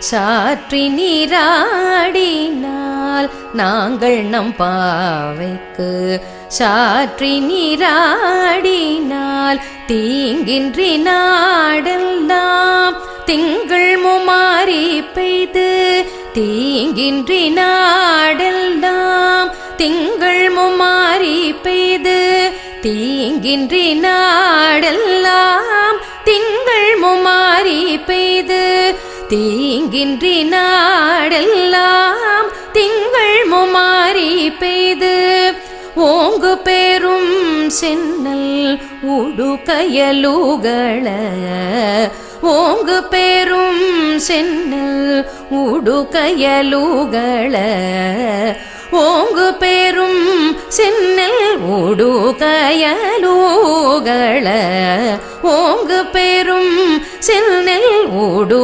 சாற்றி நீராடினால் நாங்கள் நம் பாவைக்கு சாற்றி நீராடினால் தீங்கின்றி நாடெல்லாம் திங்கள் முமாரி பெய்து தீங்கின்றி நாடெல்லாம் திங்கள் முமாரி பெய்து தீங்கின்றி நாடெல்லாம் திங்கள் முமாரி பெய்து தீங்கின்றி நாடெல்லாம் திங்கள் முமாரி பெய்து ஓங்கு பெரும் சென்னல் உடுகயலுகள ஓங்கு பெரும் சென்னல் உடுகயலுகள ஓங்கு பெரும் சென்னல் உடுகயலுகள ஓங்கு பெரும் சென்னல் உடு